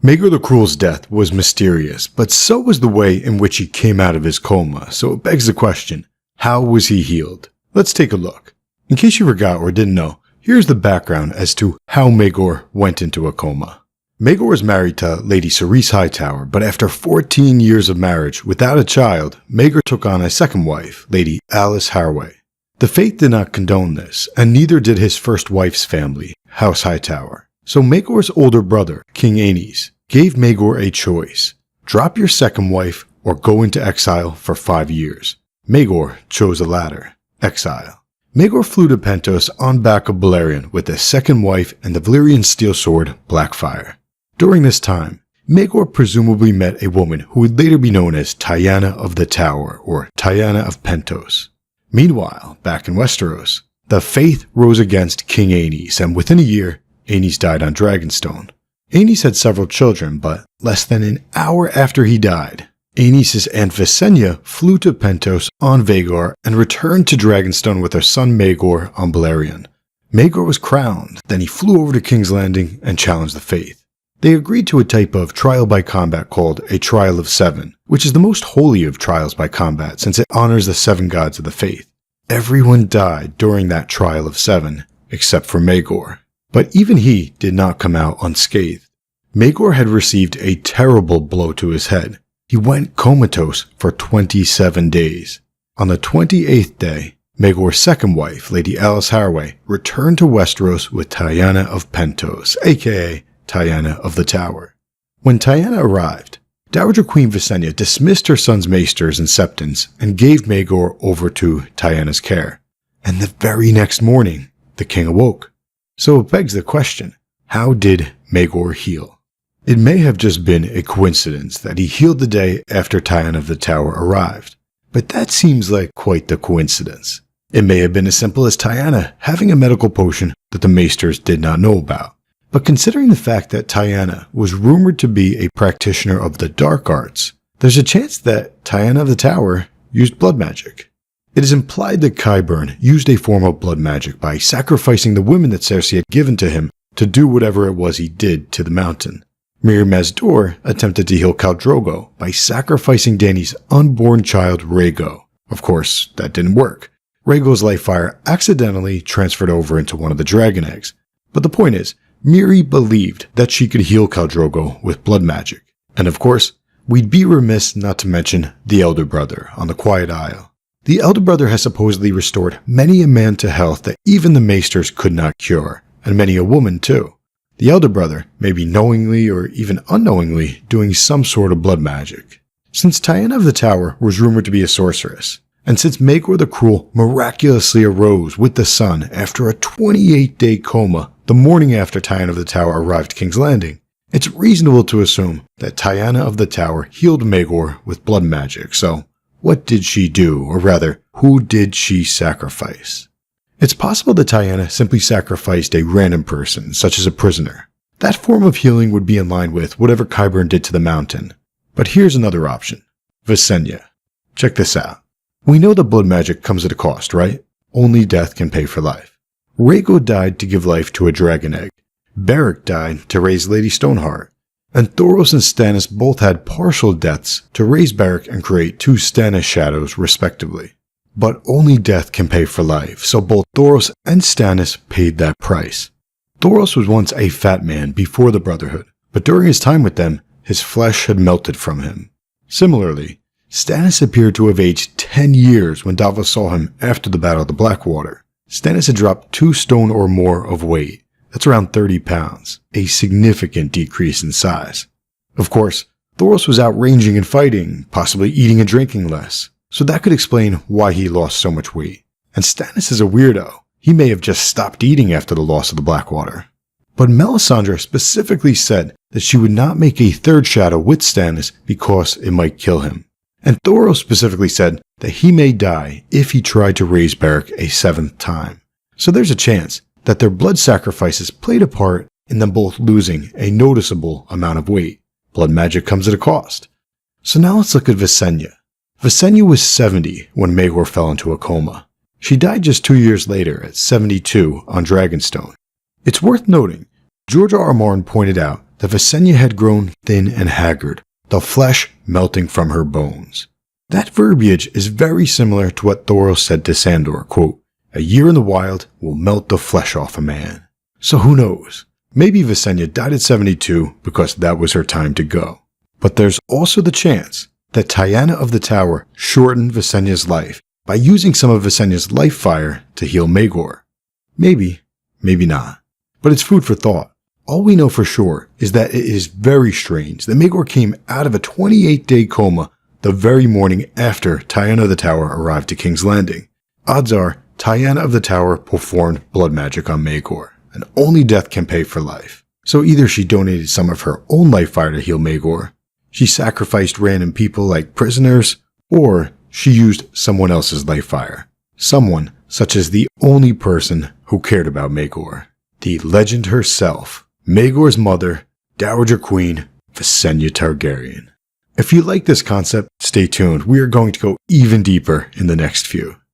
Maegor the Cruel's death was mysterious, but so was the way in which he came out of his coma, so it begs the question, how was he healed? Let's take a look. In case you forgot or didn't know, here's the background as to how Maegor went into a coma. Maegor was married to Lady Cerys Hightower, but after 14 years of marriage without a child, Maegor took on a second wife, Lady Alice Harway. The Faith did not condone this, and neither did his first wife's family, House Hightower. So Maegor's older brother, King Aenys, gave Maegor a choice. Drop your second wife or go into exile for 5 years. Maegor chose the latter, exile. Maegor flew to Pentos on back of Balerion with his second wife and the Valyrian steel sword, Blackfire. During this time, Maegor presumably met a woman who would later be known as Tyanna of the Tower or Tyanna of Pentos. Meanwhile, back in Westeros, the Faith rose against King Aenys, and within a year, Aenys died on Dragonstone. Aenys had several children, but less than an hour after he died, Aenys' aunt Visenya flew to Pentos on Vhagar and returned to Dragonstone with her son Maegor on Balerion. Maegor was crowned, then he flew over to King's Landing and challenged the Faith. They agreed to a type of trial by combat called a Trial of Seven, which is the most holy of trials by combat since it honors the 7 gods of the Faith. Everyone died during that Trial of Seven, except for Maegor. But even he did not come out unscathed. Maegor had received a terrible blow to his head. He went comatose for 27 days. On the 28th day, Maegor's second wife, Lady Alice Harway, returned to Westeros with Tyanna of Pentos, aka Tyanna of the Tower. When Tyanna arrived, Dowager Queen Visenya dismissed her son's maesters and septons and gave Maegor over to Tyanna's care. And the very next morning, the king awoke. So it begs the question, how did Maegor heal? It may have just been a coincidence that he healed the day after Tyanna of the Tower arrived, but that seems like quite the coincidence. It may have been as simple as Tyanna having a medical potion that the maesters did not know about. But considering the fact that Tyanna was rumored to be a practitioner of the dark arts, there's a chance that Tyanna of the Tower used blood magic. It is implied that Qyburn used a form of blood magic by sacrificing the women that Cersei had given to him to do whatever it was he did to the mountain. Mir Maz-Dur attempted to heal Khal Drogo by sacrificing Dany's unborn child Rhaego. Of course, that didn't work. Rhaego's life fire accidentally transferred over into one of the dragon eggs. But the point is, Miri believed that she could heal Khal Drogo with blood magic. And of course, we'd be remiss not to mention the Elder Brother on the Quiet Isle. The Elder Brother has supposedly restored many a man to health that even the maesters could not cure, and many a woman too. The Elder Brother may be knowingly or even unknowingly doing some sort of blood magic. Since Tyanna of the Tower was rumored to be a sorceress, and since Maegor the Cruel miraculously arose with the sun after a 28-day coma the morning after Tyanna of the Tower arrived at King's Landing, it's reasonable to assume that Tyanna of the Tower healed Maegor with blood magic, so what did she do, or rather, who did she sacrifice? It's possible that Tyanna simply sacrificed a random person, such as a prisoner. That form of healing would be in line with whatever Qyburn did to the mountain. But here's another option. Visenya. Check this out. We know that blood magic comes at a cost, right? Only death can pay for life. Rhaego died to give life to a dragon egg. Beric died to raise Lady Stoneheart. And Thoros and Stannis both had partial deaths to raise Beric and create 2 Stannis shadows respectively. But only death can pay for life, so both Thoros and Stannis paid that price. Thoros was once a fat man before the Brotherhood, but during his time with them, his flesh had melted from him. Similarly, Stannis appeared to have aged 10 years when Davos saw him after the Battle of the Blackwater. Stannis had dropped 2 stone or more of weight. That's around 30 pounds, a significant decrease in size. Of course, Thoros was out ranging and fighting, possibly eating and drinking less, so that could explain why he lost so much weight. And Stannis is a weirdo. He may have just stopped eating after the loss of the Blackwater. But Melisandre specifically said that she would not make a 3rd shadow with Stannis because it might kill him. And Thoros specifically said that he may die if he tried to raise Beric a 7th time. So there's a chance that their blood sacrifices played a part in them both losing a noticeable amount of weight. Blood magic comes at a cost. So now let's look at Visenya. Visenya was 70 when Maegor fell into a coma. She died just 2 years later at 72 on Dragonstone. It's worth noting, George R. R. Martin pointed out that Visenya had grown thin and haggard, the flesh melting from her bones. That verbiage is very similar to what Thoros said to Sandor, quote, "A year in the wild will melt the flesh off a man." So who knows? Maybe Visenya died at 72 because that was her time to go. But there's also the chance that Tyanna of the Tower shortened Visenya's life by using some of Visenya's life fire to heal Maegor. Maybe, maybe not. But it's food for thought. All we know for sure is that it is very strange that Maegor came out of a 28-day coma the very morning after Tyanna of the Tower arrived to King's Landing. Odds are, Tyanna of the Tower performed blood magic on Maegor, and only death can pay for life. So either she donated some of her own life fire to heal Maegor, she sacrificed random people like prisoners, or she used someone else's life fire. Someone such as the only person who cared about Maegor. The legend herself, Maegor's mother, Dowager Queen, Visenya Targaryen. If you like this concept, stay tuned. We are going to go even deeper in the next few.